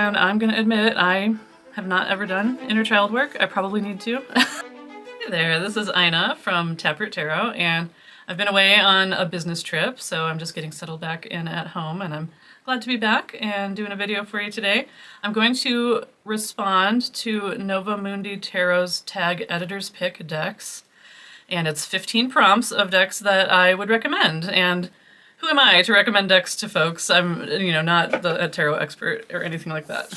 and I'm gonna admit I have not ever done inner child work. I probably need to. Hey there, this is Ina from Taproot Tarot, and I've been away on a business trip, so I'm just getting settled back in at home, and I'm glad to be back and doing a video for you today. I'm going to respond to Nova Mundi Tarot's Tag Editor's Pick decks, and it's 15 prompts of decks that I would recommend, and who am I to recommend decks to folks? I'm, not a tarot expert or anything like that.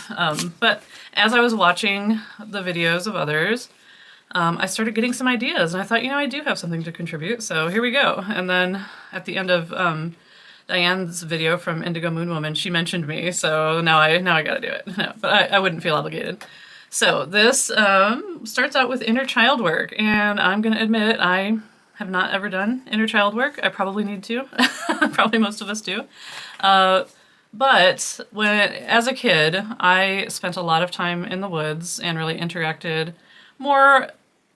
But as I was watching the videos of others, I started getting some ideas, and I thought, I do have something to contribute, so here we go. And then at the end of Diane's video from Indigo Moon Woman, she mentioned me, so now I gotta do it. No, but I wouldn't feel obligated. So this starts out with inner child work, and I'm gonna admit I have not ever done inner child work. I probably need to. Probably most of us do. But as a kid, I spent a lot of time in the woods and really interacted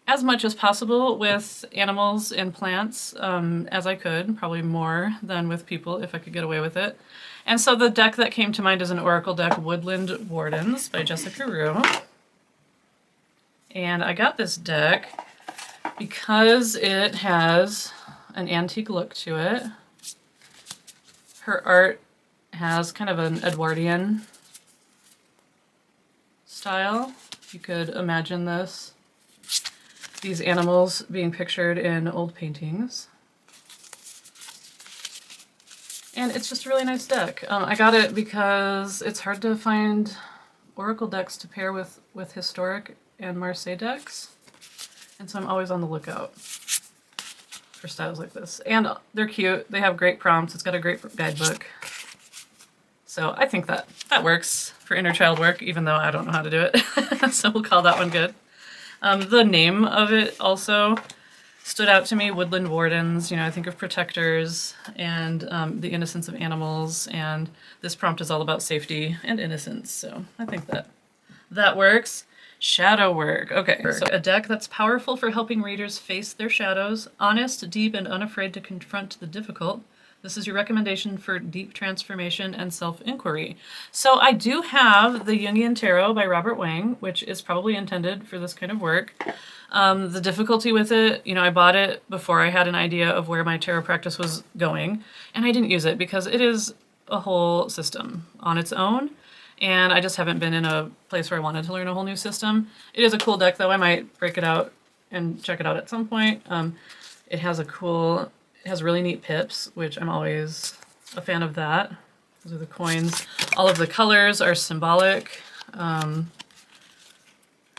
as much as possible with animals and plants as I could, probably more than with people if I could get away with it. And so the deck that came to mind is an oracle deck, Woodland Wardens by Jessica Rue. And I got this deck because it has an antique look to it. Her art has kind of an Edwardian style. You could imagine these animals being pictured in old paintings. And it's just a really nice deck. I got it because it's hard to find oracle decks to pair with historic and Marseille decks. And so I'm always on the lookout for styles like this. And they're cute. They have great prompts. It's got a great guidebook. So I think that works for inner child work, even though I don't know how to do it. So we'll call that one good. The name of it also stood out to me, Woodland Wardens. I think of protectors and the innocence of animals. And this prompt is all about safety and innocence. So I think that works. Shadow work. Okay, so a deck that's powerful for helping readers face their shadows, honest, deep, and unafraid to confront the difficult. This is your recommendation for deep transformation and self-inquiry. So I do have the Jungian Tarot by Robert Wang, which is probably intended for this kind of work. The difficulty with it, I bought it before I had an idea of where my tarot practice was going, and I didn't use it because it is a whole system on its own. And I just haven't been in a place where I wanted to learn a whole new system. It is a cool deck, though. I might break it out and check it out at some point. It has really neat pips, which I'm always a fan of that. Those are the coins. All of the colors are symbolic, and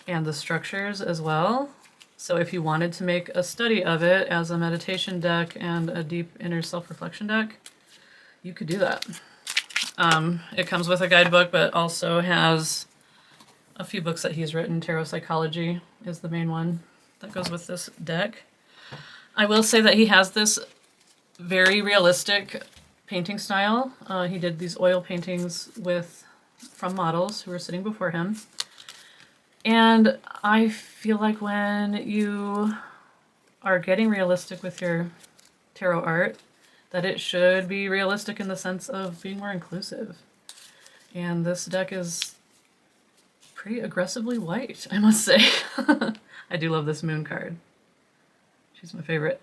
the structures as well. So if you wanted to make a study of it as a meditation deck and a deep inner self-reflection deck, you could do that. It comes with a guidebook, but also has a few books that he's written. Tarot Psychology is the main one that goes with this deck. I will say that he has this very realistic painting style. He did these oil paintings from models who were sitting before him. And I feel like when you are getting realistic with your tarot art, that it should be realistic in the sense of being more inclusive. And this deck is pretty aggressively white, I must say. I do love this moon card. She's my favorite.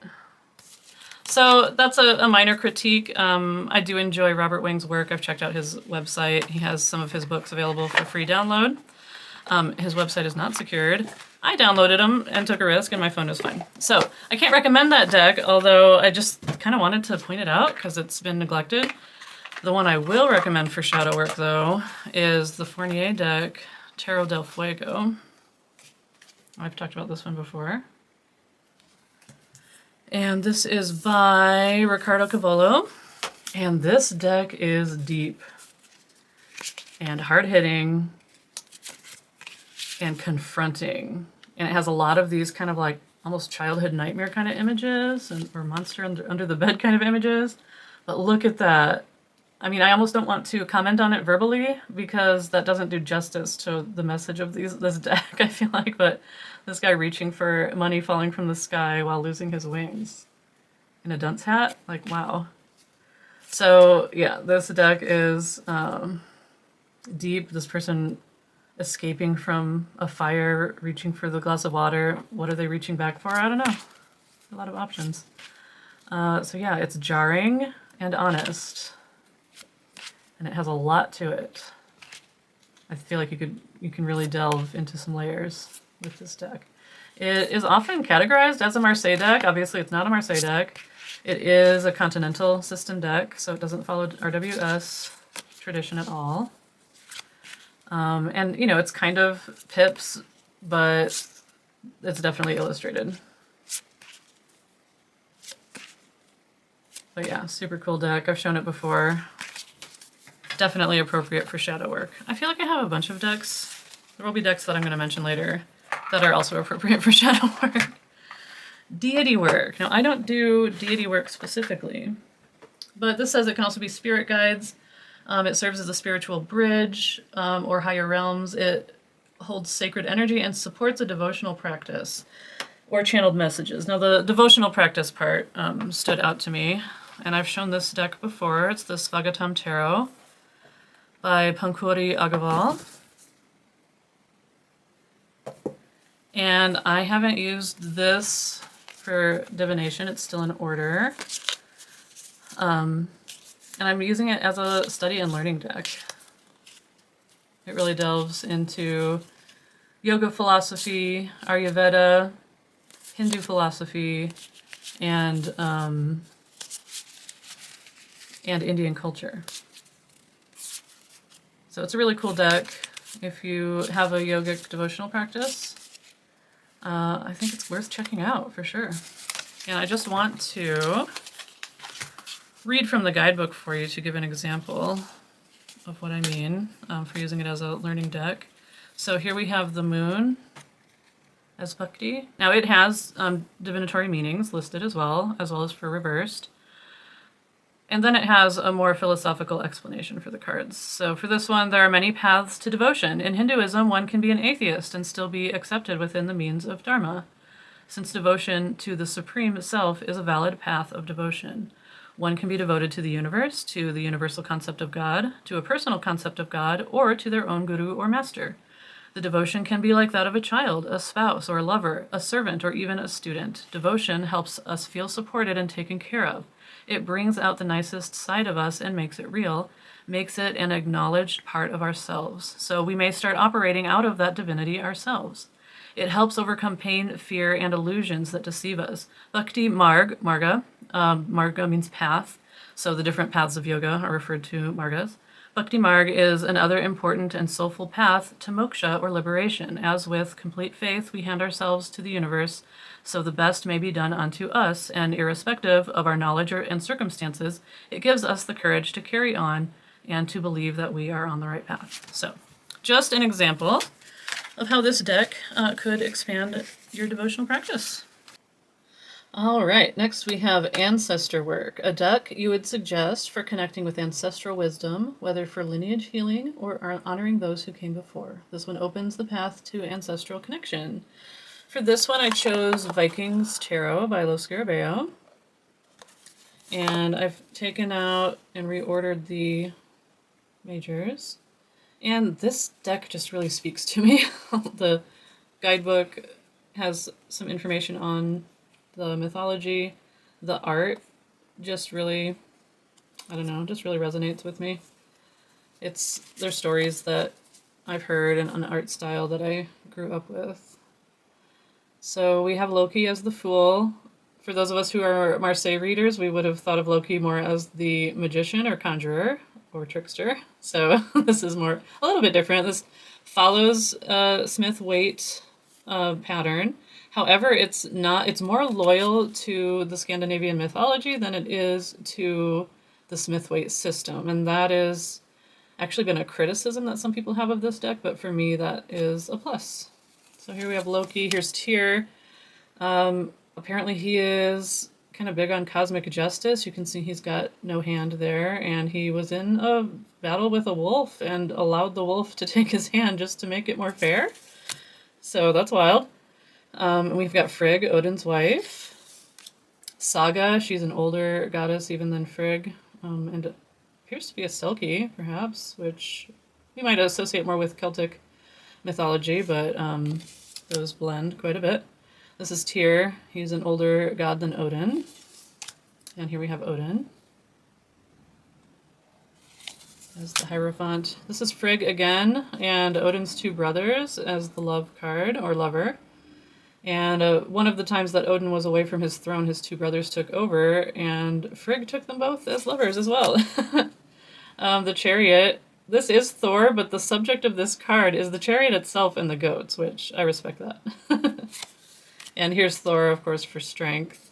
So that's a minor critique. I do enjoy Robert Wang's work. I've checked out his website. He has some of his books available for free download. His website is not secured. I downloaded them and took a risk, and my phone is fine. So I can't recommend that deck, although I just kind of wanted to point it out because it's been neglected. The one I will recommend for shadow work, though, is the Fournier deck, Tarot del Fuego. I've talked about this one before. And this is by Ricardo Cavolo. And this deck is deep and hard-hitting and confronting. And it has a lot of these kind of like almost childhood nightmare kind of images or monster under the bed kind of images. But look at that. I mean, I almost don't want to comment on it verbally because that doesn't do justice to the message of this deck, I feel like. But this guy reaching for money falling from the sky while losing his wings in a dunce hat, like, wow. So yeah, this deck is deep. This person escaping from a fire, reaching for the glass of water. What are they reaching back for? I don't know. A lot of options. So yeah, it's jarring and honest, and it has a lot to it. I feel like you can really delve into some layers with this deck. It is often categorized as a Marseille deck. Obviously, it's not a Marseille deck. It is a continental system deck, so it doesn't follow RWS tradition at all. And, you know, it's kind of pips, but it's definitely illustrated. But yeah, super cool deck. I've shown it before. Definitely appropriate for shadow work. I feel like I have a bunch of decks. There will be decks that I'm going to mention later that are also appropriate for shadow work. Deity work. Now, I don't do deity work specifically, but this says it can also be spirit guides. It serves as a spiritual bridge or higher realms. It holds sacred energy and supports a devotional practice or channeled messages. Now, the devotional practice part stood out to me, and I've shown this deck before. It's the Svagatam Tarot by Pankuri Agaval. And I haven't used this for divination. It's still in order. And I'm using it as a study and learning deck. It really delves into yoga philosophy, Ayurveda, Hindu philosophy, and Indian culture. So it's a really cool deck if you have a yogic devotional practice. I think it's worth checking out for sure. And I just want to read from the guidebook for you to give an example of what I mean for using it as a learning deck. So here we have the moon as Bhakti. Now it has divinatory meanings listed as well as for reversed. And then it has a more philosophical explanation for the cards. So for this one, there are many paths to devotion. In Hinduism, one can be an atheist and still be accepted within the means of Dharma, since devotion to the Supreme Self is a valid path of devotion. One can be devoted to the universe, to the universal concept of God, to a personal concept of God, or to their own guru or master. The devotion can be like that of a child, a spouse or lover, a servant, or even a student. Devotion helps us feel supported and taken care of. It brings out the nicest side of us and makes it real, makes it an acknowledged part of ourselves. So we may start operating out of that divinity ourselves. It helps overcome pain, fear, and illusions that deceive us. Bhakti Marga means path, so the different paths of yoga are referred to margas. Bhakti Marg is another important and soulful path to moksha or liberation. As with complete faith, we hand ourselves to the universe, so the best may be done unto us, and irrespective of our knowledge and circumstances, it gives us the courage to carry on and to believe that we are on the right path. So, just an example of how this deck could expand your devotional practice. All right, next we have Ancestor work, a deck you would suggest for connecting with ancestral wisdom, whether for lineage healing or honoring those who came before. This one opens the path to ancestral connection. For this one, I chose Vikings Tarot by Los Scarabeo. And I've taken out and reordered the majors. And this deck just really speaks to me. The guidebook has some information on the mythology. The art just really, I don't know, just really resonates with me. There's stories that I've heard and an art style that I grew up with. So we have Loki as the Fool. For those of us who are Marseille readers, we would have thought of Loki more as the magician or conjurer or trickster. So this is a little bit different. This follows Smith-Waite pattern. However, it's more loyal to the Scandinavian mythology than it is to the Smith-Waite system. And that is actually been a criticism that some people have of this deck, but for me that is a plus. So here we have Loki, here's Tyr. Apparently he is kind of big on cosmic justice. You can see he's got no hand there, and he was in a battle with a wolf and allowed the wolf to take his hand just to make it more fair. So that's wild. We've got Frigg, Odin's wife. Saga, she's an older goddess even than Frigg, and appears to be a Selkie, perhaps, which we might associate more with Celtic mythology, but those blend quite a bit. This is Tyr. He's an older god than Odin. And here we have Odin as the Hierophant. This is Frigg again, and Odin's two brothers as the love card, or lover. And one of the times that Odin was away from his throne, his two brothers took over, and Frigg took them both as lovers as well. The Chariot. This is Thor, but the subject of this card is the chariot itself and the goats, which I respect that. And here's Thor, of course, for strength.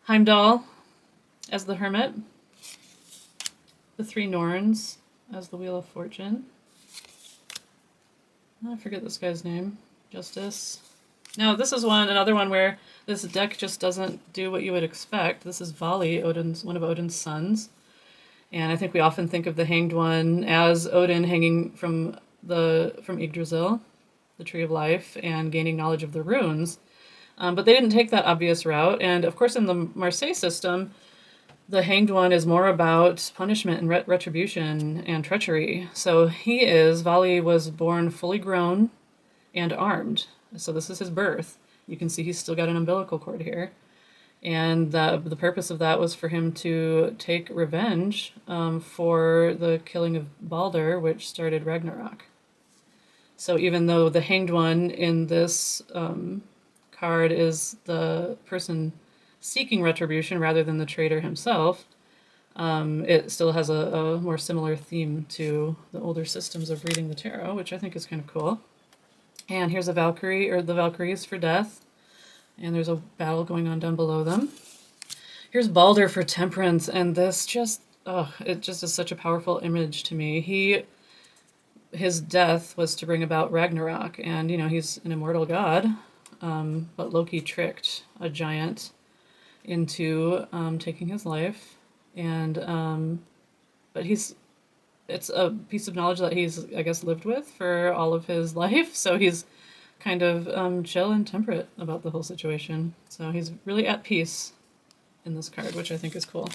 Heimdall as the Hermit. The three Norns as the Wheel of Fortune. I forget this guy's name. Justice. Now, this is another one where this deck just doesn't do what you would expect. This is Vali, one of Odin's sons. And I think we often think of the Hanged One as Odin hanging from Yggdrasil, the Tree of Life, and gaining knowledge of the runes. But they didn't take that obvious route. And of course, in the Marseille system, the Hanged One is more about punishment and retribution and treachery. So Vali was born fully grown and armed. So this is his birth. You can see he's still got an umbilical cord here. And the purpose of that was for him to take revenge for the killing of Balder, which started Ragnarok. So even though the Hanged One in this card is the person seeking retribution rather than the traitor himself, it still has a more similar theme to the older systems of reading the tarot, which I think is kind of cool. And here's a Valkyrie, or the Valkyries for death. And there's a battle going on down below them. Here's Balder for temperance, and this it just is such a powerful image to me. His death was to bring about Ragnarok, and he's an immortal god, but Loki tricked a giant into taking his life, and but it's a piece of knowledge that he's, I guess, lived with for all of his life, so he's kind of chill and temperate about the whole situation. So he's really at peace in this card, which I think is cool.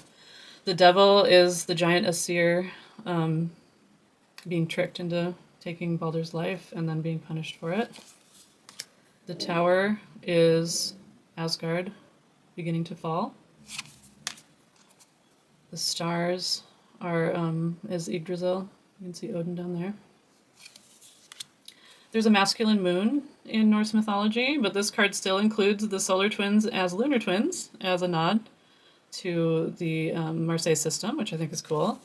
The Devil is the giant Aesir being tricked into taking Balder's life and then being punished for it. The Tower is Asgard beginning to fall. The stars is Yggdrasil. You can see Odin down there. There's a masculine moon in Norse mythology, but this card still includes the solar twins as lunar twins, as a nod to the Marseille system, which I think is cool.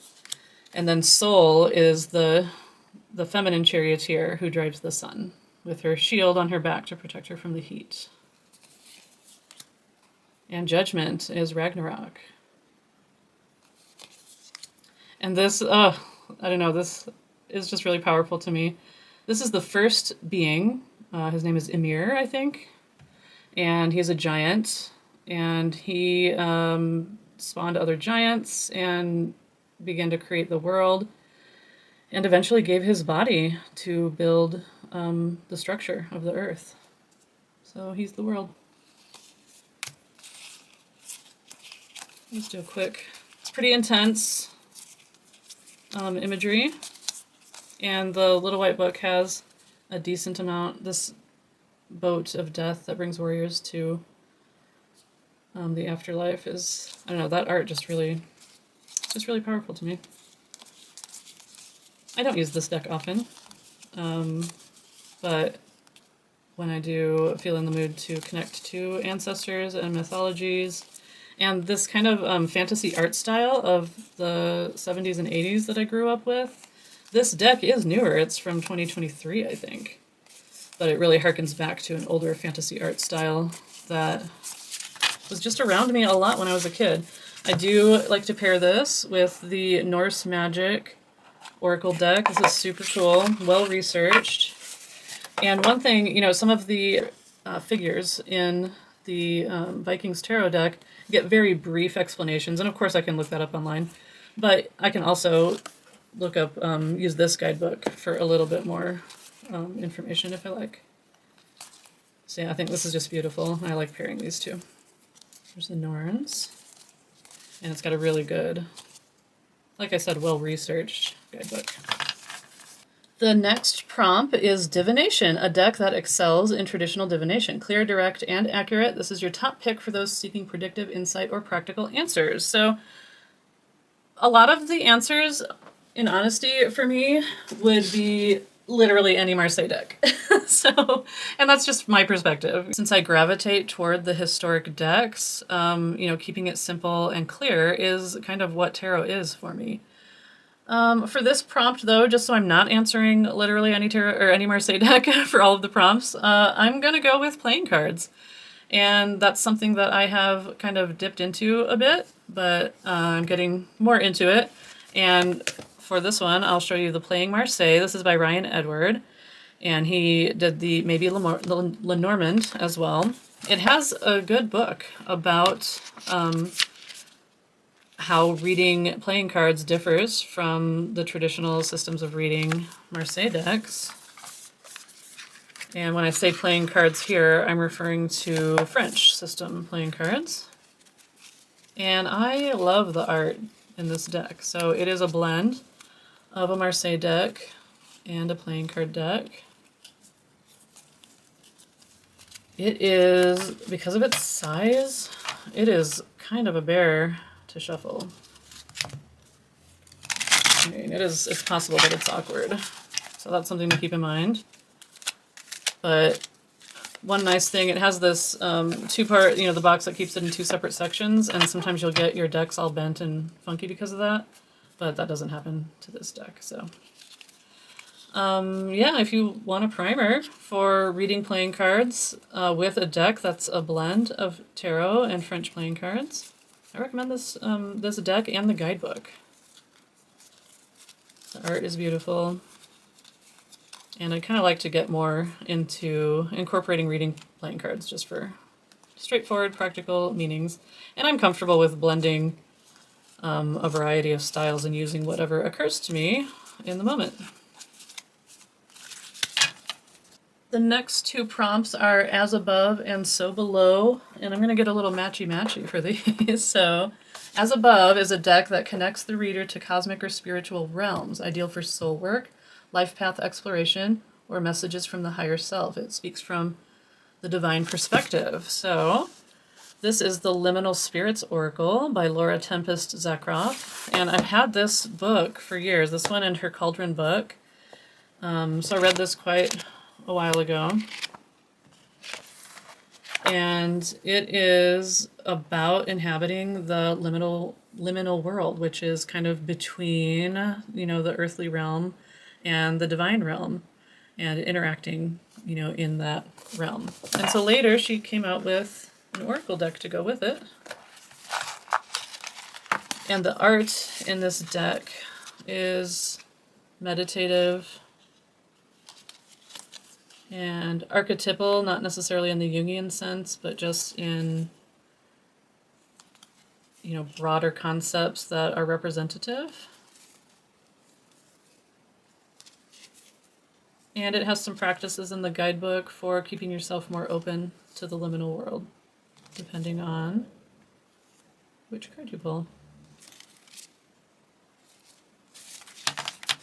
And then Sol is the feminine charioteer who drives the sun, with her shield on her back to protect her from the heat. And Judgment is Ragnarok. And this, I don't know, this is just really powerful to me. This is the first being. His name is Ymir, I think. And he's a giant. And he spawned other giants and began to create the world. And eventually gave his body to build the structure of the earth. So he's the world. Let's do a quick. It's pretty intense imagery. And the Little White Book has a decent amount. This boat of death that brings warriors to the afterlife is, I don't know, that art just really powerful to me. I don't use this deck often, but when I do feel in the mood to connect to ancestors and mythologies, and this kind of fantasy art style of the 70s and 80s that I grew up with, this deck is newer. It's from 2023, I think. But it really harkens back to an older fantasy art style that was just around me a lot when I was a kid. I do like to pair this with the Norse Magic Oracle deck. This is super cool, well researched. And one thing, some of the figures in the Vikings Tarot deck get very brief explanations, and of course I can look that up online. But I can also look up, use this guidebook for a little bit more information if I like. So yeah, I think this is just beautiful. I like pairing these two. There's the Norns. And it's got a really good like I said, well-researched guidebook. The next prompt is Divination, a deck that excels in traditional divination. Clear, direct, and accurate. This is your top pick for those seeking predictive insight or practical answers. So a lot of the answers, in honesty, for me, would be literally any Marseille deck. And that's just my perspective. Since I gravitate toward the historic decks, keeping it simple and clear is kind of what tarot is for me. For this prompt, though, just so I'm not answering literally any tarot or any Marseille deck for all of the prompts, I'm going to go with playing cards. And that's something that I have kind of dipped into a bit, but I'm getting more into it. And for this one, I'll show you the Playing Marseille. This is by Ryan Edward, and he did the maybe Lenormand as well. It has a good book about how reading playing cards differs from the traditional systems of reading Marseille decks. And when I say playing cards here, I'm referring to French system playing cards. And I love the art in this deck. So it is a blend of a Marseille deck and a playing card deck. It is, because of its size, it is kind of a bear to shuffle. I mean, it's possible that it's awkward. So that's something to keep in mind. But one nice thing, it has this two-part, the box that keeps it in two separate sections, and sometimes you'll get your decks all bent and funky because of that, but that doesn't happen to this deck, so. If you want a primer for reading playing cards with a deck that's a blend of tarot and French playing cards, I recommend this deck and the guidebook. The art is beautiful. And I kind of like to get more into incorporating reading playing cards just for straightforward, practical meanings. And I'm comfortable with blending a variety of styles and using whatever occurs to me in the moment. The next two prompts are As Above and So Below, and I'm going to get a little matchy-matchy for these. So, As Above is a deck that connects the reader to cosmic or spiritual realms, ideal for soul work, life path exploration, or messages from the higher self. It speaks from the divine perspective. So, this is the Liminal Spirits Oracle by Laura Tempest Zakroff, and I've had this book for years, this one and her Cauldron book. So I read this quite a while ago. And it is about inhabiting the liminal world, which is kind of between, the earthly realm and the divine realm, and interacting, in that realm. And so later she came out with an oracle deck to go with it. And the art in this deck is meditative and archetypal, not necessarily in the Jungian sense, but just in, broader concepts that are representative. And it has some practices in the guidebook for keeping yourself more open to the liminal world, depending on which card you pull.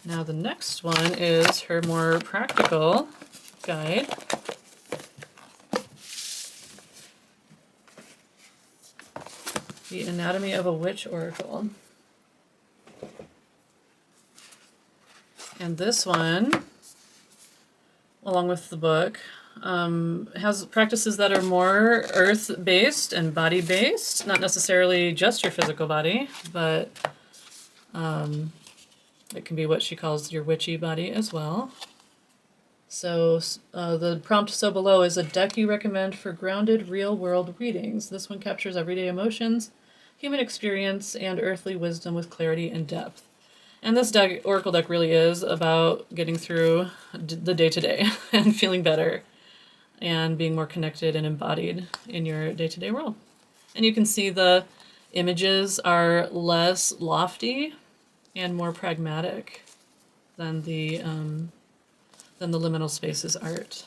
Now the next one is her more practical guide. The Anatomy of a Witch Oracle. And this one, along with the book, has practices that are more earth-based and body-based, not necessarily just your physical body, but it can be what she calls your witchy body as well. So the prompt So Below is a deck you recommend for grounded real-world readings. This one captures everyday emotions, human experience, and earthly wisdom with clarity and depth. And this deck, oracle deck, really is about getting through the day-to-day and feeling better and being more connected and embodied in your day-to-day world. And you can see the images are less lofty and more pragmatic than the Liminal Spaces art.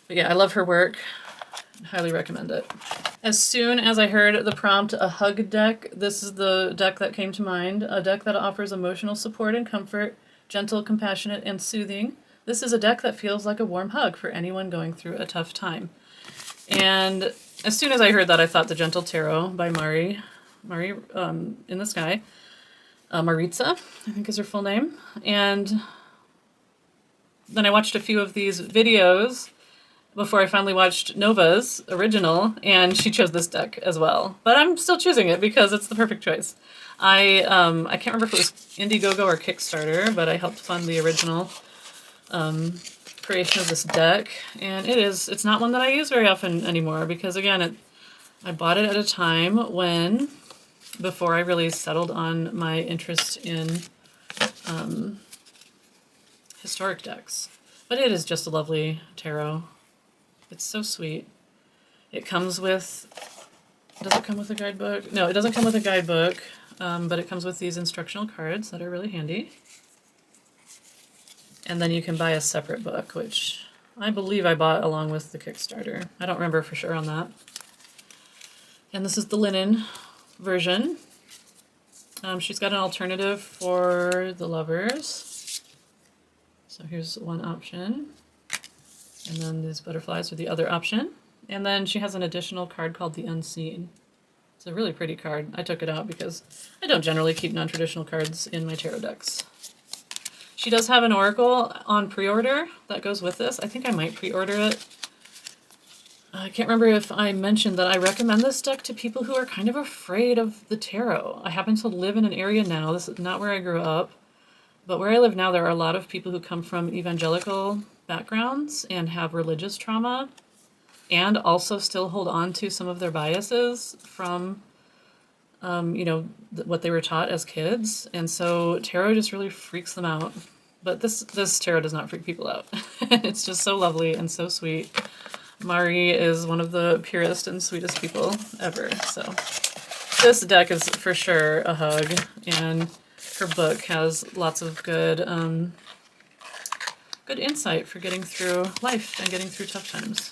But yeah, I love her work. Highly recommend it. As soon as I heard the prompt, a hug deck, this is the deck that came to mind. A deck that offers emotional support and comfort, gentle, compassionate, and soothing. This is a deck that feels like a warm hug for anyone going through a tough time. And as soon as I heard that, I thought The Gentle Tarot by Mari in the Sky. Maritza, I think is her full name. And then I watched a few of these videos before I finally watched Nova's original, and she chose this deck as well. But I'm still choosing it because it's the perfect choice. I can't remember if it was Indiegogo or Kickstarter, but I helped fund the original creation of this deck, and it's not one that I use very often anymore because, again, I bought it at a time before I really settled on my interest in historic decks. But it is just a lovely tarot. It's so sweet. It comes with, does it come with a guidebook? No, it doesn't come with a guidebook, but it comes with these instructional cards that are really handy. And then you can buy a separate book, which I believe I bought along with the Kickstarter. I don't remember for sure on that. And this is the linen version. She's got an alternative for the lovers. So here's one option. And then these butterflies are the other option. And then she has an additional card called the Unseen. It's a really pretty card. I took it out because I don't generally keep non-traditional cards in my tarot decks. She does have an oracle on pre-order that goes with this. I think I might pre-order it. I can't remember if I mentioned that I recommend this deck to people who are kind of afraid of the tarot. I happen to live in an area now, this is not where I grew up, but where I live now there are a lot of people who come from evangelical backgrounds and have religious trauma and also still hold on to some of their biases from what they were taught as kids, and so tarot just really freaks them out. But this tarot does not freak people out. It's just so lovely and so sweet. Mari is one of the purest and sweetest people ever. So this deck is for sure a hug, and her book has lots of good insight for getting through life and getting through tough times.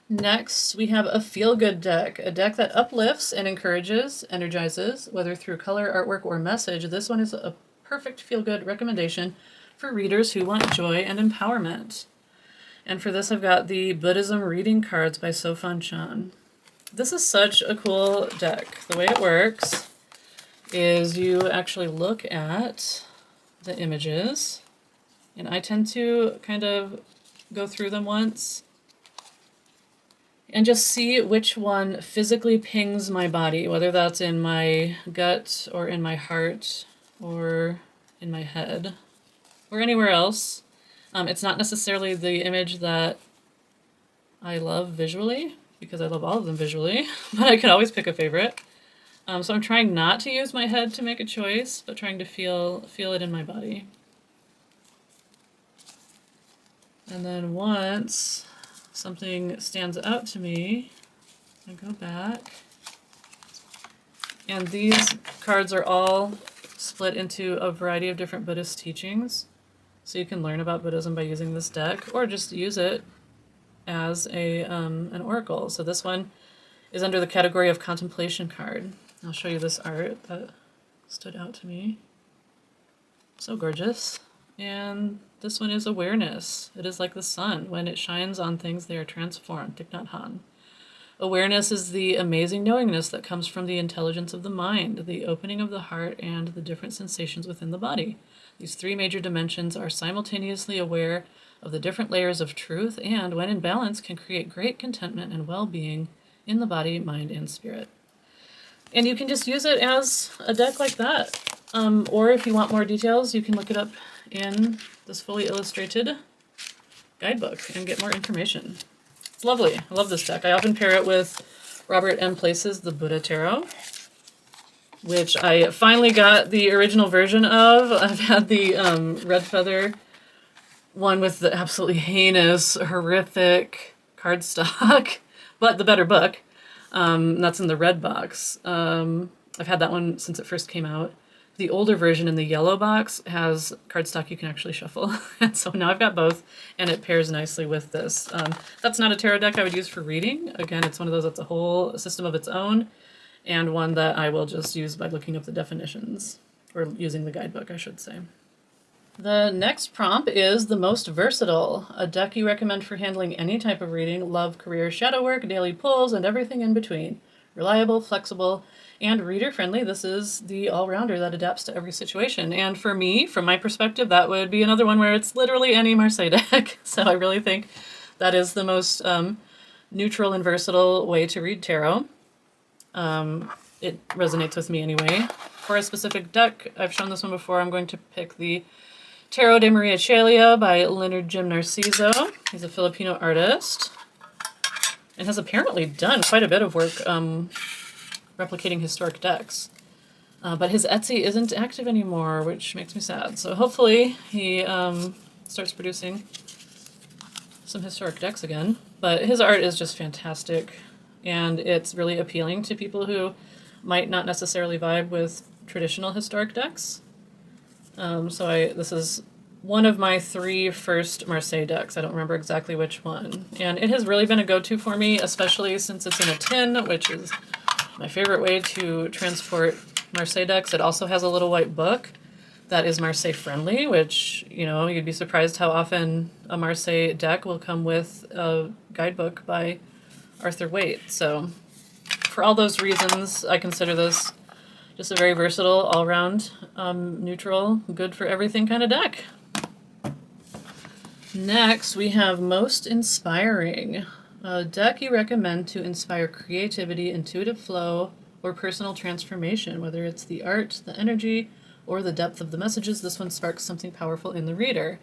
Next, we have a feel-good deck, a deck that uplifts and encourages, energizes, whether through color, artwork, or message. This one is a perfect feel-good recommendation for readers who want joy and empowerment. And for this, I've got the Buddhism Reading Cards by Sofan Chan. This is such a cool deck. The way it works is you actually look at the images, and I tend to kind of go through them once and just see which one physically pings my body, whether that's in my gut or in my heart or in my head or anywhere else. It's not necessarily the image that I love visually, because I love all of them visually, but I can always pick a favorite. So I'm trying not to use my head to make a choice, but trying to feel it in my body. And then once something stands out to me, I go back. And these cards are all split into a variety of different Buddhist teachings. So you can learn about Buddhism by using this deck, or just use it as an oracle. So this one is under the category of contemplation card. I'll show you this art that stood out to me. So gorgeous. And this one is awareness. It is like the sun. When it shines on things, they are transformed. Thich Nhat Hanh. Awareness is the amazing knowingness that comes from the intelligence of the mind, the opening of the heart, and the different sensations within the body. These three major dimensions are simultaneously aware of the different layers of truth, and when in balance can create great contentment and well-being in the body, mind, and spirit. And you can just use it as a deck like that. Or if you want more details, you can look it up in this fully illustrated guidebook and get more information. It's lovely. I love this deck. I often pair it with Robert M. Place's The Buddha Tarot, which I finally got the original version of. I've had the red feather one with the absolutely heinous, horrific cardstock, but the better book. That's in the red box. I've had that one since it first came out. The older version in the yellow box has cardstock you can actually shuffle. And so now I've got both, and it pairs nicely with this. That's not a tarot deck I would use for reading. Again, it's one of those that's a whole system of its own, and one that I will just use by looking up the definitions, or using the guidebook, I should say. The next prompt is the most versatile, a deck you recommend for handling any type of reading, love, career, shadow work, daily pulls, and everything in between. Reliable, flexible, and reader-friendly. This is the all-rounder that adapts to every situation. And for me, from my perspective, that would be another one where it's literally any Marseille deck. So I really think that is the most neutral and versatile way to read tarot. It resonates with me anyway. For a specific deck, I've shown this one before, I'm going to pick the Tarot de Maria Celia by Leonard Jim Narciso. He's a Filipino artist and has apparently done quite a bit of work replicating historic decks. But his Etsy isn't active anymore, which makes me sad. So hopefully he starts producing some historic decks again. But his art is just fantastic, and it's really appealing to people who might not necessarily vibe with traditional historic decks. This is one of my 3 first Marseille decks. I don't remember exactly which one. And it has really been a go-to for me, especially since it's in a tin, which is my favorite way to transport Marseille decks. It also has a little white book that is Marseille friendly, which, you know, you'd be surprised how often a Marseille deck will come with a guidebook by Arthur Waite. So for all those reasons, I consider this just a very versatile, all-round, neutral, good for everything kind of deck. Next, we have Most Inspiring, a deck you recommend to inspire creativity, intuitive flow, or personal transformation, whether it's the art, the energy, or the depth of the messages. This one sparks something powerful in the reader.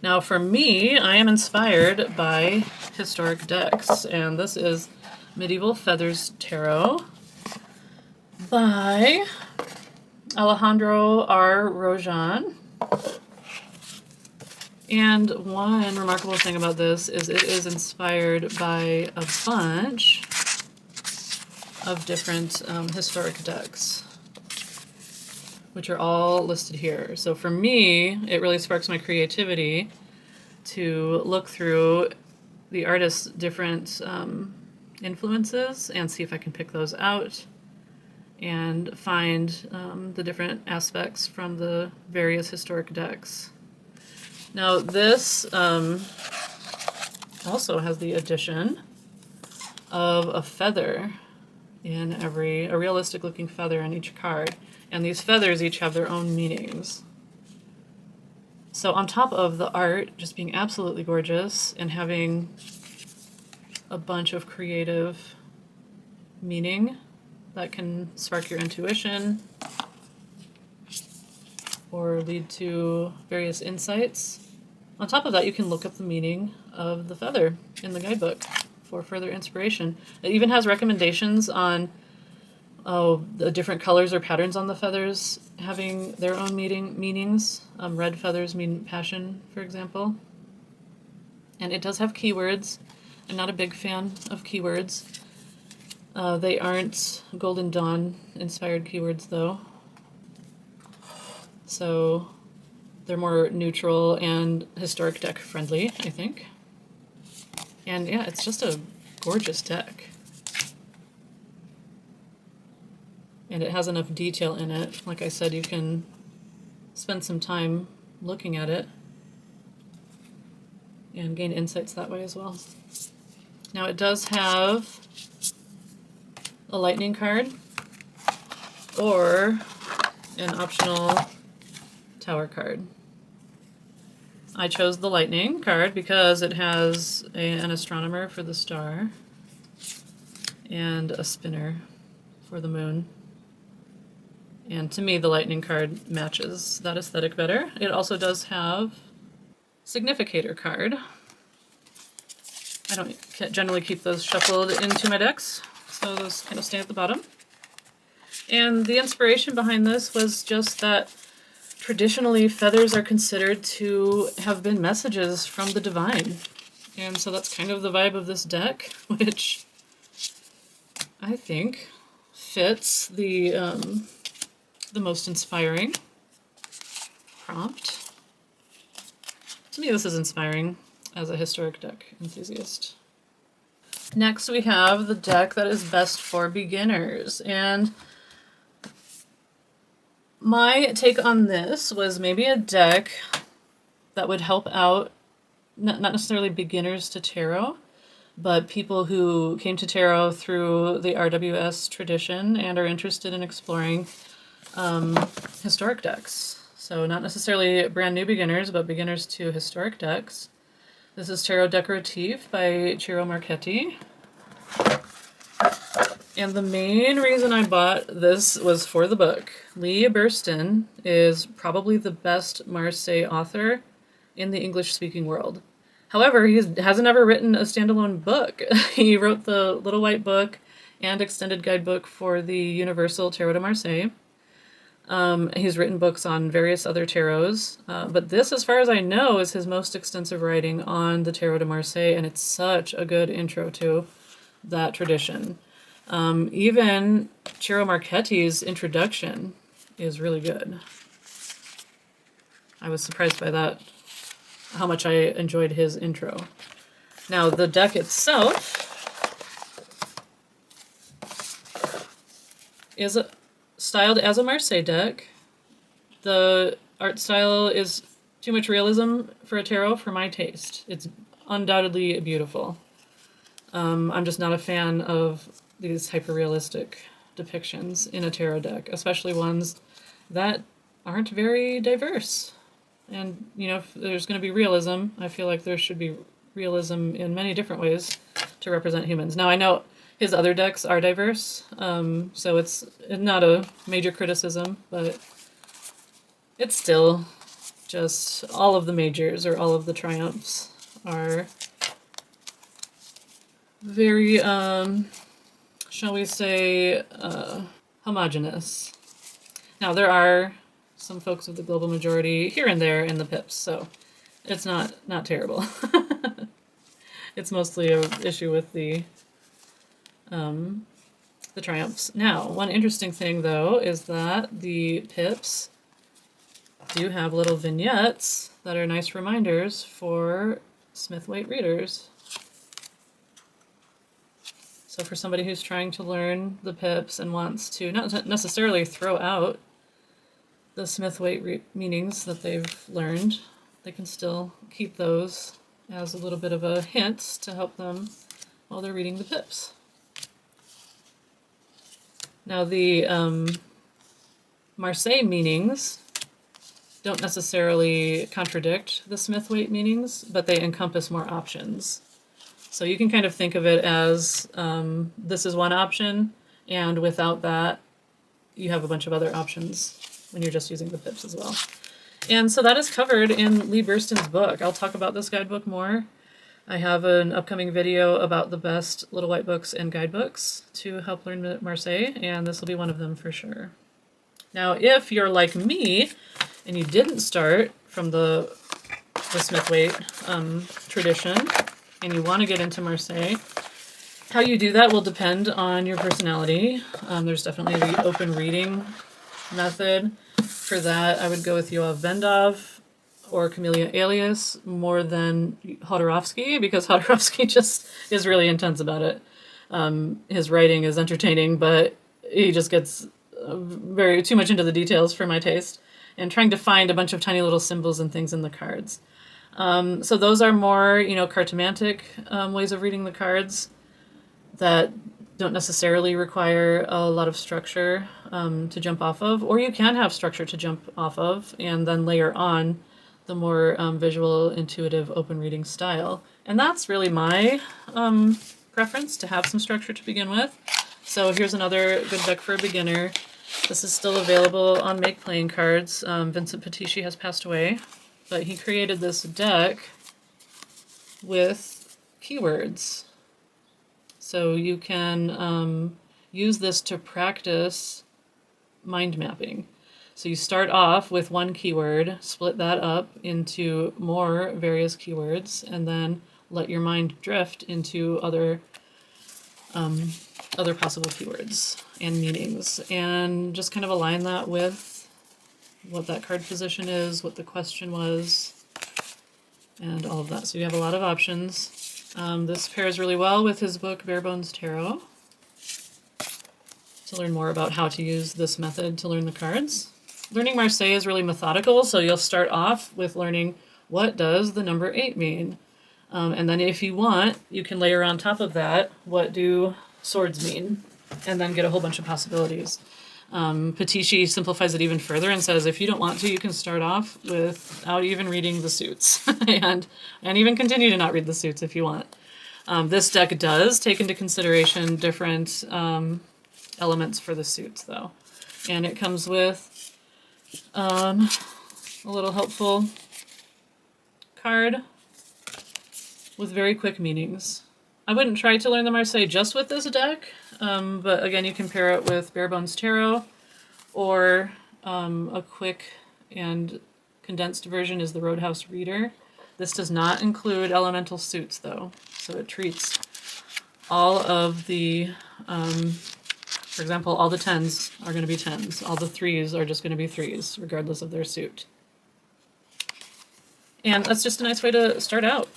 Now, for me, I am inspired by historic decks, and this is Medieval Feathers Tarot by Alejandro R. Rojan. And one remarkable thing about this is it is inspired by a bunch of different historic decks, which are all listed here. So for me, it really sparks my creativity to look through the artist's different influences and see if I can pick those out and find the different aspects from the various historic decks. Now this also has the addition of a feather in a realistic looking feather in each card. And these feathers each have their own meanings. So on top of the art just being absolutely gorgeous and having a bunch of creative meaning that can spark your intuition or lead to various insights. On top of that, you can look up the meaning of the feather in the guidebook for further inspiration. It even has recommendations on the different colors or patterns on the feathers having their own meanings. Red feathers mean passion, for example. And it does have keywords. I'm not a big fan of keywords. They aren't Golden Dawn inspired keywords though. So they're more neutral and historic deck friendly, I think. And yeah, it's just a gorgeous deck. And it has enough detail in it. Like I said, you can spend some time looking at it and gain insights that way as well. Now it does have a lightning card or an optional tower card. I chose the lightning card because it has an astronomer for the star and a spinner for the moon. And to me, the lightning card matches that aesthetic better. It also does have significator card. I don't generally keep those shuffled into my decks, so those kind of stay at the bottom. And the inspiration behind this was just that traditionally feathers are considered to have been messages from the divine. And so that's kind of the vibe of this deck, which I think fits the the most inspiring prompt. To me, this is inspiring as a historic deck enthusiast. Next, we have the deck that is best for beginners. And my take on this was maybe a deck that would help out not necessarily beginners to tarot, but people who came to tarot through the RWS tradition and are interested in exploring historic decks. So not necessarily brand new beginners, but beginners to historic decks. This is Tarot Decorative by Ciro Marchetti. And the main reason I bought this was for the book. Lee Burston is probably the best Marseille author in the English-speaking world. However, he hasn't ever written a standalone book. He wrote the Little White Book and extended guidebook for the Universal Tarot de Marseille. He's written books on various other tarots, but this, as far as I know, is his most extensive writing on the Tarot de Marseille, and it's such a good intro to that tradition. Even Ciro Marchetti's introduction is really good. I was surprised by that, how much I enjoyed his intro. Now, the deck itself is styled as a Marseille deck. The art style is too much realism for a tarot for my taste. It's undoubtedly beautiful. I'm just not a fan of these hyper-realistic depictions in a tarot deck, especially ones that aren't very diverse. And, you know, if there's going to be realism, I feel like there should be realism in many different ways to represent humans. Now, I know his other decks are diverse, so it's not a major criticism, but it's still just all of the majors or all of the triumphs are very, shall we say, homogenous. Now, there are some folks of the global majority here and there in the pips, so it's not terrible. It's mostly an issue with the triumphs. Now, one interesting thing, though, is that the pips do have little vignettes that are nice reminders for Smith-Waite readers. So for somebody who's trying to learn the pips and wants to not necessarily throw out the Smith-Waite meanings that they've learned, they can still keep those as a little bit of a hint to help them while they're reading the pips. Now the Marseille meanings don't necessarily contradict the Smith-Waite meanings, but they encompass more options. So you can kind of think of it as this is one option, and without that, you have a bunch of other options when you're just using the pips as well. And so that is covered in Lee Burston's book. I'll talk about this guidebook more. I have an upcoming video about the best Little White books and guidebooks to help learn Marseille, and this will be one of them for sure. Now, if you're like me, and you didn't start from the Smith-Waite tradition, and you want to get into Marseille, how you do that will depend on your personality. There's definitely the open reading method. For that, I would go with Yoav Bendov or Camellia Alias more than Hodorovsky, because Hodorovsky just is really intense about it. His writing is entertaining, but he just gets too much into the details for my taste, and trying to find a bunch of tiny little symbols and things in the cards. So those are more, cartomantic ways of reading the cards that don't necessarily require a lot of structure to jump off of, or you can have structure to jump off of and then layer on the more visual, intuitive, open reading style. And that's really my preference, to have some structure to begin with. So here's another good deck for a beginner. This is still available on Make Playing Cards. Vincent Petici has passed away, but he created this deck with keywords. So you can use this to practice mind mapping. So you start off with one keyword, split that up into more various keywords, and then let your mind drift into other possible keywords. and meanings, and just kind of align that with what that card position is, what the question was, and all of that. So you have a lot of options. This pairs really well with his book, Bare Bones Tarot, to learn more about how to use this method to learn the cards. Learning Marseille is really methodical, so you'll start off with learning what does the number 8 mean. And then if you want, you can layer on top of that, what do swords mean? And then get a whole bunch of possibilities. Patici simplifies it even further and says if you don't want to, you can start off without even reading the suits and even continue to not read the suits if you want. This deck does take into consideration different elements for the suits, though. And it comes with a little helpful card with very quick meanings. I wouldn't try to learn the Marseille just with this deck, but again, you can pair it with Bare Bones Tarot, or a quick and condensed version is the Roadhouse Reader. This does not include elemental suits, though, so it treats all of the, for example, all the 10s are going to be 10s. All the 3s are just going to be 3s, regardless of their suit. And that's just a nice way to start out.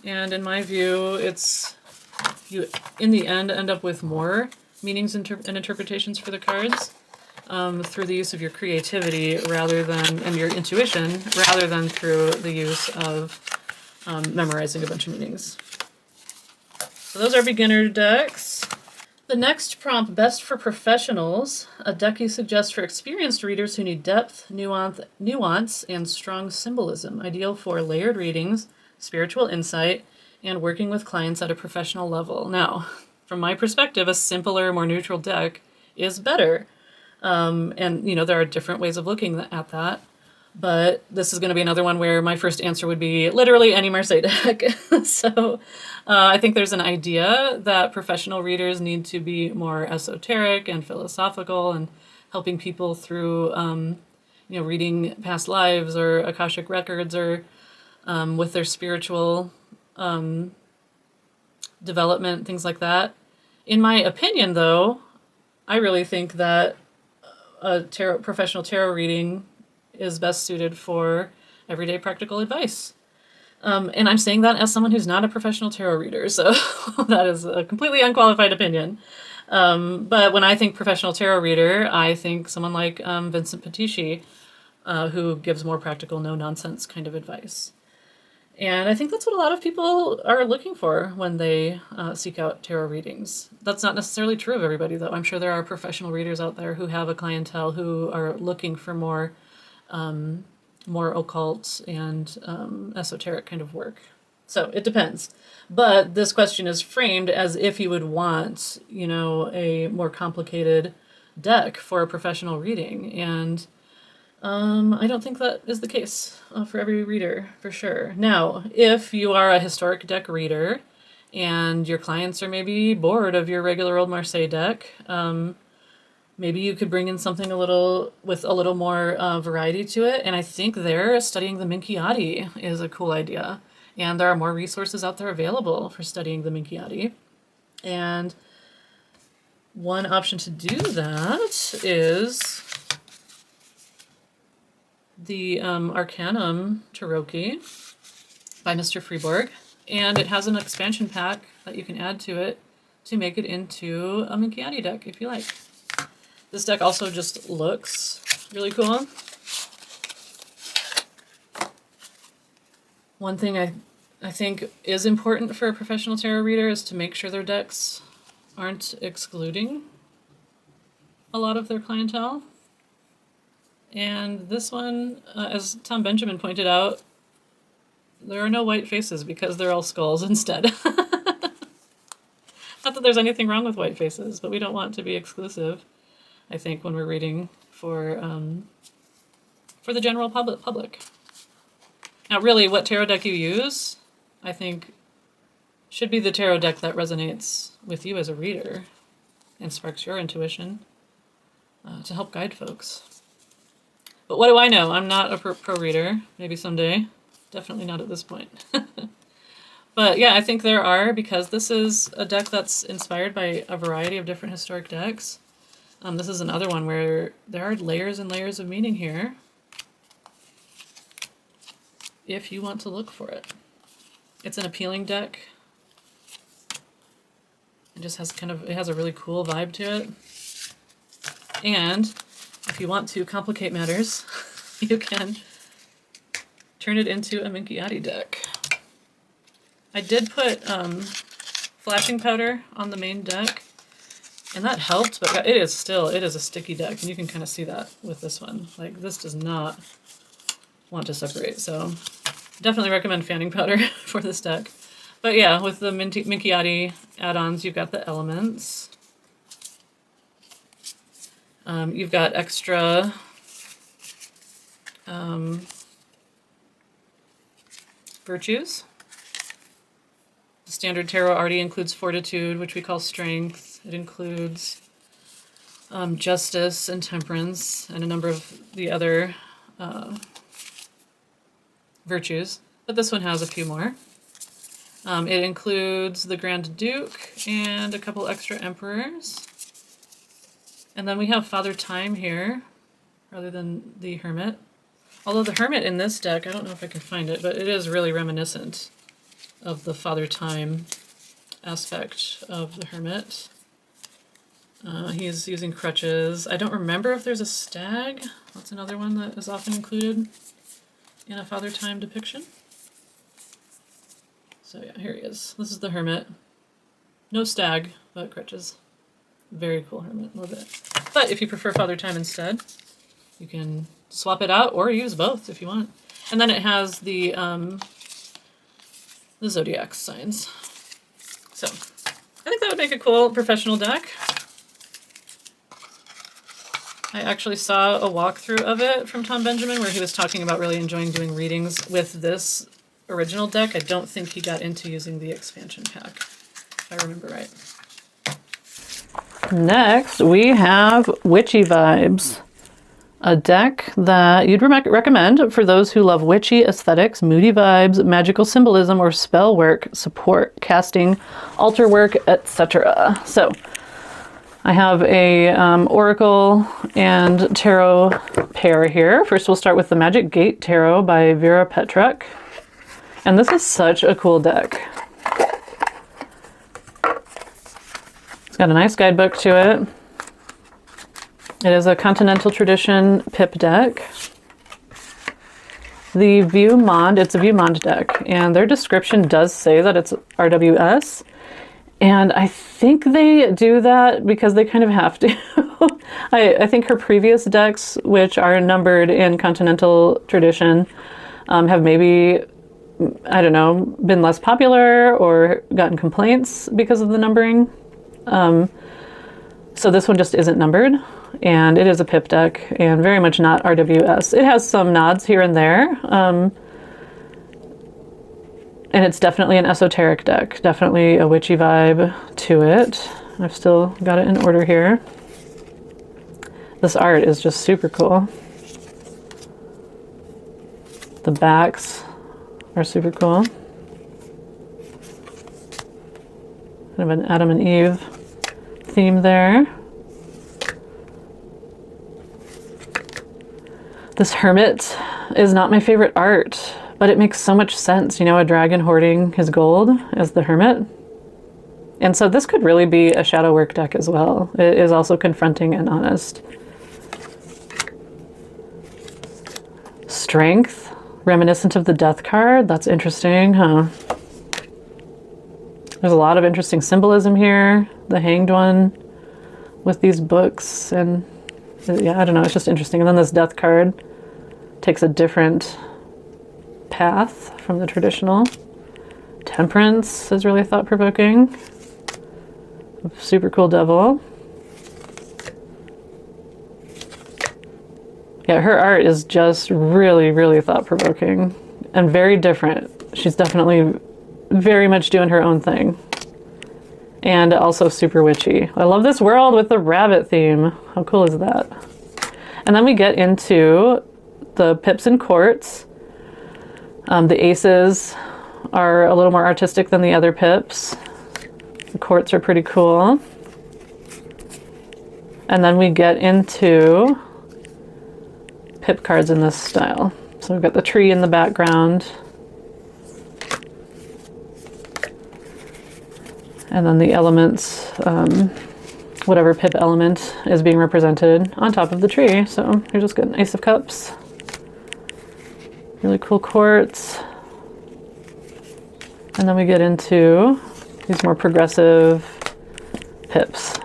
And in my view, it's, you in the end up with more meanings and interpretations for the cards through the use of your creativity rather than, and your intuition, rather than through the use of memorizing a bunch of meanings. So those are beginner decks. The next prompt, best for professionals, a deck you suggest for experienced readers who need depth, nuance, and strong symbolism, ideal for layered readings, spiritual insight, and working with clients at a professional level. Now, from my perspective, a simpler, more neutral deck is better. And, you know, there are different ways of looking at that. But this is going to be another one where my first answer would be literally any Marseille deck. So I think there's an idea that professional readers need to be more esoteric and philosophical and helping people through, you know, reading past lives or Akashic records or with their spiritual development, things like that. In my opinion, though, I really think that a professional tarot reading is best suited for everyday practical advice. And I'm saying that as someone who's not a professional tarot reader, so that is a completely unqualified opinion. But when I think professional tarot reader, I think someone like Vincent Patici, who gives more practical, no-nonsense kind of advice. And I think that's what a lot of people are looking for when they seek out tarot readings. That's not necessarily true of everybody, though. I'm sure there are professional readers out there who have a clientele who are looking for more occult and esoteric kind of work. So it depends. But this question is framed as if you would want, you know, a more complicated deck for a professional reading. And I don't think that is the case for every reader, for sure. Now, if you are a historic deck reader and your clients are maybe bored of your regular old Marseille deck, maybe you could bring in something with a little more variety to it. And I think studying the Minchiati is a cool idea. And there are more resources out there available for studying the Minchiati. And one option to do that is the Arcanum Taroki by Mr. Freeborg. And it has an expansion pack that you can add to it to make it into a Minchiati deck if you like. This deck also just looks really cool. One thing I think is important for a professional tarot reader is to make sure their decks aren't excluding a lot of their clientele. And this one, as Tom Benjamin pointed out, there are no white faces because they're all skulls instead. Not that there's anything wrong with white faces, but we don't want to be exclusive, I think, when we're reading for the general public. Now, really, what tarot deck you use, I think, should be the tarot deck that resonates with you as a reader and sparks your intuition to help guide folks. But what do I know? I'm not a pro reader. Maybe someday. Definitely not at this point. But yeah, I think there are, because this is a deck that's inspired by a variety of different historic decks, This is another one where there are layers and layers of meaning here, if you want to look for it. It's an appealing deck. It just has it has a really cool vibe to it. And if you want to complicate matters, you can turn it into a Minchiati deck. I did put flashing powder on the main deck, and that helped, but it is a sticky deck, and you can kind of see that with this one. Like, this does not want to separate, so definitely recommend fanning powder for this deck. But yeah, with the Minchiati add-ons, you've got the elements. You've got extra virtues. The standard tarot already includes fortitude, which we call strength. It includes justice and temperance and a number of the other virtues. But this one has a few more. It includes the Grand Duke and a couple extra emperors. And then we have Father Time here, rather than the Hermit. Although the Hermit in this deck, I don't know if I can find it, but it is really reminiscent of the Father Time aspect of the Hermit. He's using crutches. I don't remember if there's a stag. That's another one that is often included in a Father Time depiction. So yeah, here he is. This is the Hermit. No stag, but crutches. Very cool Hermit, love it. But if you prefer Father Time instead, you can swap it out or use both if you want. And then it has the zodiac signs. So I think that would make a cool professional deck. I actually saw a walkthrough of it from Tom Benjamin where he was talking about really enjoying doing readings with this original deck. I don't think he got into using the expansion pack, if I remember right. Next, we have Witchy Vibes, a deck that you'd recommend for those who love witchy aesthetics, moody vibes, magical symbolism, or spell work, support, casting, altar work, etc. So I have a Oracle and Tarot pair here. First, we'll start with the Magic Gate Tarot by Vera Petruk. And this is such a cool deck. It's got a nice guidebook to it. It is a Continental Tradition pip deck. The View Mond, it's a View Mond deck, and their description does say that it's RWS. And I think they do that because they kind of have to. I think her previous decks, which are numbered in Continental Tradition, have maybe, I don't know, been less popular or gotten complaints because of the numbering. So this one just isn't numbered, and it is a pip deck and very much not RWS. It has some nods here and there. And it's definitely an esoteric deck, definitely a witchy vibe to it. I've still got it in order here. This art is just super cool. The backs are super cool. Kind of an Adam and Eve theme there. This Hermit is not my favorite art, but it makes so much sense. You know, a dragon hoarding his gold as the Hermit. And so this could really be a shadow work deck as well. It is also confronting and honest. Strength, reminiscent of the Death card. That's interesting, huh? There's a lot of interesting symbolism here. The Hanged one with these books, and yeah, I don't know, it's just interesting. And then this Death card takes a different path from the traditional. Temperance is really thought-provoking. Super cool devil. Yeah, her art is just really, really thought-provoking and very different. She's definitely very much doing her own thing. And also super witchy. I love this world with the rabbit theme. How cool is that? And then we get into the pips and courts. The aces are a little more artistic than the other pips. The courts are pretty cool. And then we get into pip cards in this style. So we've got the tree in the background. And then the elements, whatever pip element is being represented on top of the tree. So you're just getting Ace of Cups. Really cool quartz. And then we get into these more progressive pips.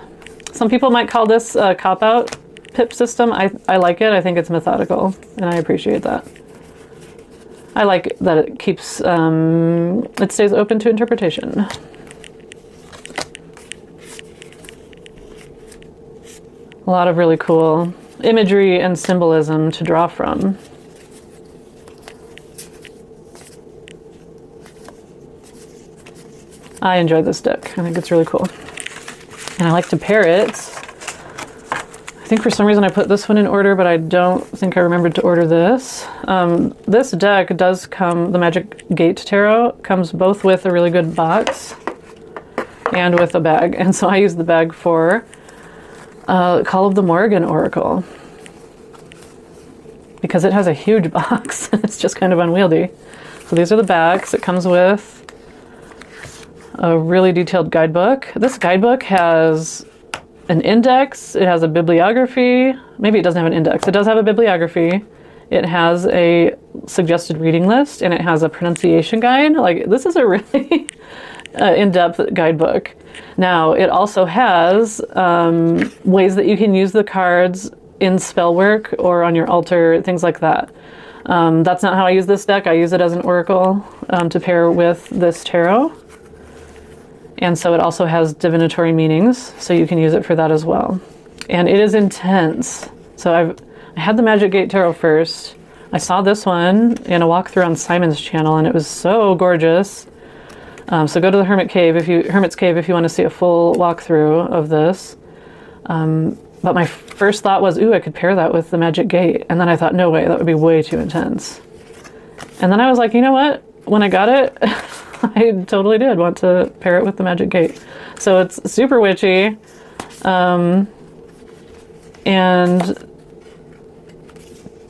Some people might call this a cop-out pip system. I like it. I think it's methodical, and I appreciate that. I like that it keeps, it stays open to interpretation. A lot of really cool imagery and symbolism to draw from. I enjoy this deck. I think it's really cool. And I like to pair it. I think for some reason I put this one in order, but I don't think I remembered to order this. This deck does come, the Magic Gate Tarot, comes both with a really good box and with a bag. And so I use the bag for Call of the Morrigan Oracle, because it has a huge box and it's just kind of unwieldy. So these are the backs. It comes with a really detailed guidebook. This guidebook has an index, it has a bibliography. Maybe it doesn't have an index. It does have a bibliography. It has a suggested reading list, and it has a pronunciation guide. Like, this is a really in-depth guidebook. Now, it also has ways that you can use the cards in spell work or on your altar, things like that. That's not how I use this deck. I use it as an oracle to pair with this tarot. And so it also has divinatory meanings, so you can use it for that as well. And it is intense. So I had the Magic Gate Tarot first. I saw this one in a walkthrough on Simon's channel, and it was so gorgeous. So go to the Hermit's Cave if you want to see a full walkthrough of this. But my first thought was, ooh, I could pair that with the Magic Gate. And then I thought, no way, that would be way too intense. And then I was like, you know what? When I got it, I totally did want to pair it with the Magic Gate. So it's super witchy, and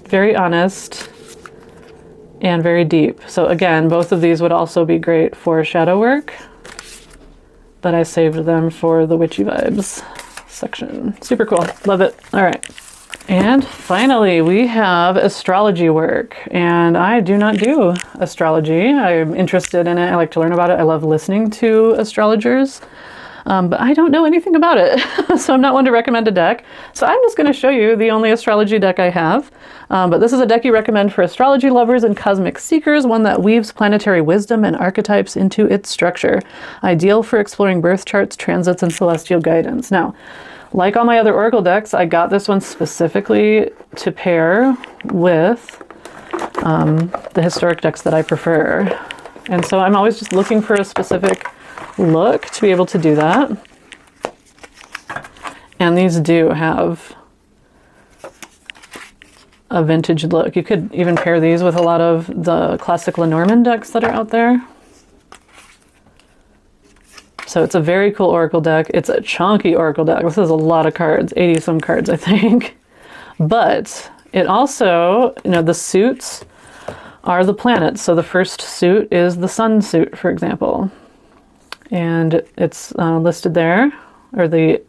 very honest, and very deep. So again, both of these would also be great for shadow work, but I saved them for the witchy vibes section. Super cool. Love it. All right. And finally, we have astrology work, and I do not do astrology. I'm interested in it. I like to learn about it. I love listening to astrologers, but I don't know anything about it, so I'm not one to recommend a deck. So I'm just going to show you the only astrology deck I have, but this is a deck you recommend for astrology lovers and cosmic seekers, one that weaves planetary wisdom and archetypes into its structure, ideal for exploring birth charts, transits, and celestial guidance. Now, like all my other oracle decks, I got this one specifically to pair with the historic decks that I prefer. And so I'm always just looking for a specific look to be able to do that. And these do have a vintage look. You could even pair these with a lot of the classic Lenormand decks that are out there. So it's a very cool oracle deck. It's a chunky oracle deck. This is a lot of cards, 80 some cards, I think. But it also, you know, the suits are the planets. So the first suit is the sun suit, for example. And it's listed there, or the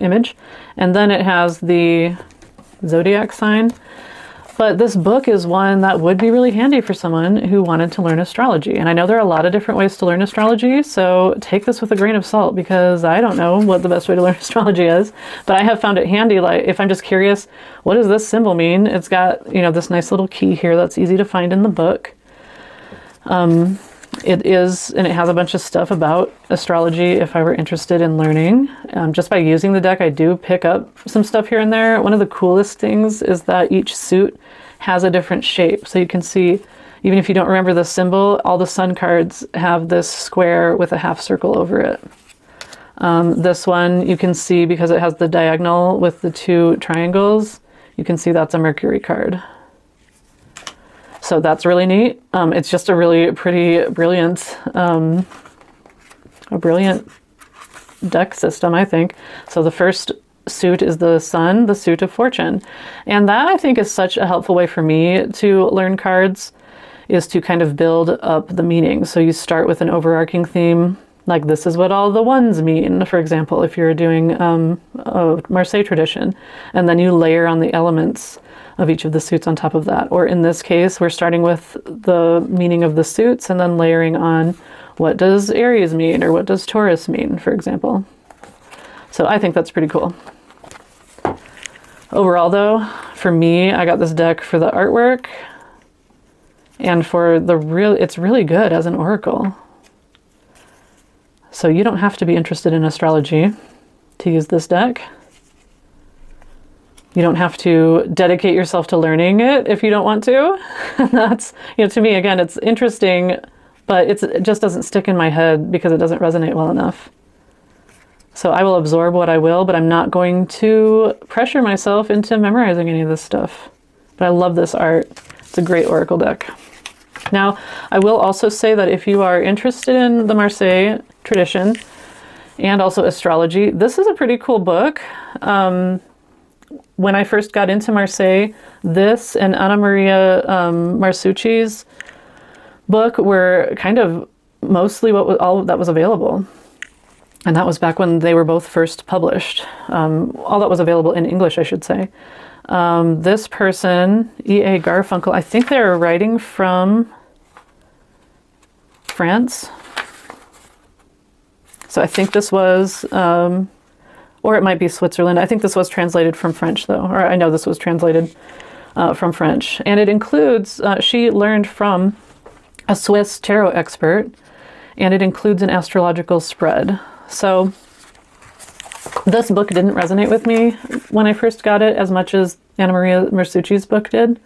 image. And then it has the zodiac sign. But this book is one that would be really handy for someone who wanted to learn astrology. And I know there are a lot of different ways to learn astrology, so take this with a grain of salt, because I don't know what the best way to learn astrology is. But I have found it handy, like if I'm just curious, what does this symbol mean? It's got, you know, this nice little key here that's easy to find in the book. It is, and it has a bunch of stuff about astrology if I were interested in learning. Just by using the deck, I do pick up some stuff here and there. One of the coolest things is that each suit has a different shape. So you can see, even if you don't remember the symbol, all the sun cards have this square with a half circle over it. This one you can see, because it has the diagonal with the two triangles, you can see that's a Mercury card. So that's really neat. It's just a really pretty, brilliant deck system, I think. So the first suit is the sun, the suit of fortune. And that, I think, is such a helpful way for me to learn cards, is to kind of build up the meaning. So you start with an overarching theme, like this is what all the ones mean, for example, if you're doing a Marseille tradition, and then you layer on the elements of each of the suits on top of that. Or in this case, we're starting with the meaning of the suits and then layering on what does Aries mean or what does Taurus mean, for example. So I think that's pretty cool. Overall though, for me, I got this deck for the artwork and for it's really good as an oracle. So you don't have to be interested in astrology to use this deck. You don't have to dedicate yourself to learning it if you don't want to. That's, to me, again, it's interesting, but it just doesn't stick in my head because it doesn't resonate well enough. So I will absorb what I will, but I'm not going to pressure myself into memorizing any of this stuff. But I love this art. It's a great oracle deck. Now, I will also say that if you are interested in the Marseille tradition and also astrology, this is a pretty cool book. When I first got into Marseille, this and Anna Maria Marsucci's book were kind of mostly all that was available. And that was back when they were both first published. All that was available in English, I should say. This person, E.A. Garfunkel, I think they're writing from France. So I think this was, or it might be Switzerland. I think this was translated from French though, or I know this was translated from French. And it includes, she learned from a Swiss tarot expert, and it includes an astrological spread. So this book didn't resonate with me when I first got it as much as Anna Maria Marsucci's book did.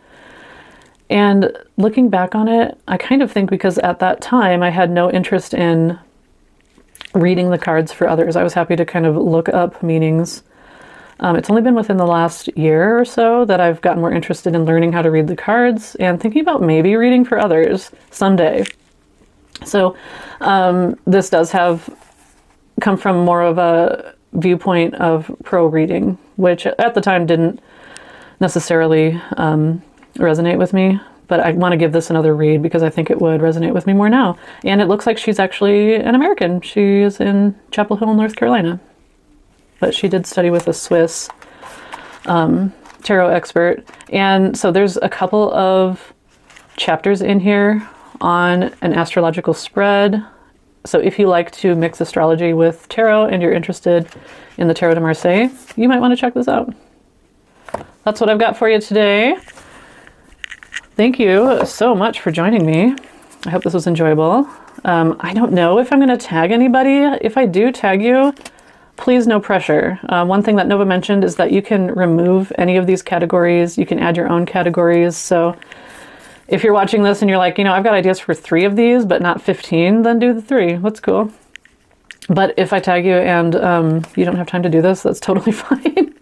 And looking back on it, I kind of think because at that time I had no interest in reading the cards for others. I was happy to kind of look up meanings. It's only been within the last year or so that I've gotten more interested in learning how to read the cards and thinking about maybe reading for others someday. So this does have come from more of a viewpoint of pro reading, which at the time didn't necessarily resonate with me, but I want to give this another read because I think it would resonate with me more now. And it looks like she's actually an American. She is in Chapel Hill, North Carolina, but she did study with a Swiss tarot expert. And so there's a couple of chapters in here on an astrological spread. So if you like to mix astrology with tarot and you're interested in the Tarot de Marseille, you might want to check this out. That's what I've got for you today. Thank you so much for joining me. I hope this was enjoyable. I don't know if I'm going to tag anybody. If I do tag you, please no pressure. One thing that Nova mentioned is that you can remove any of these categories. You can add your own categories. So if you're watching this and you're like, I've got ideas for 3 of these, but not 15, then do the 3. That's cool. But if I tag you and you don't have time to do this, that's totally fine.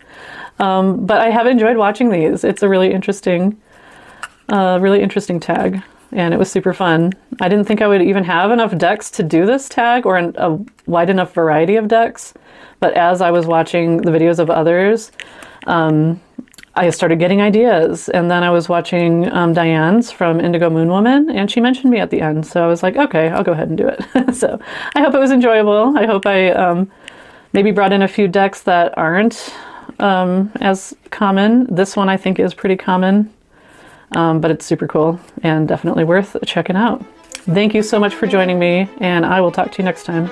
But I have enjoyed watching these. It's a really interesting tag, and it was super fun. I didn't think I would even have enough decks to do this tag or a wide enough variety of decks. But as I was watching the videos of others, I started getting ideas, and then I was watching Diane's from Indigo Moon Woman, and she mentioned me at the end, so I was like, okay, I'll go ahead and do it. So I hope it was enjoyable. I hope I maybe brought in a few decks that aren't as common. This one I think is pretty common, but it's super cool and definitely worth checking out. Thank you so much for joining me, and I will talk to you next time.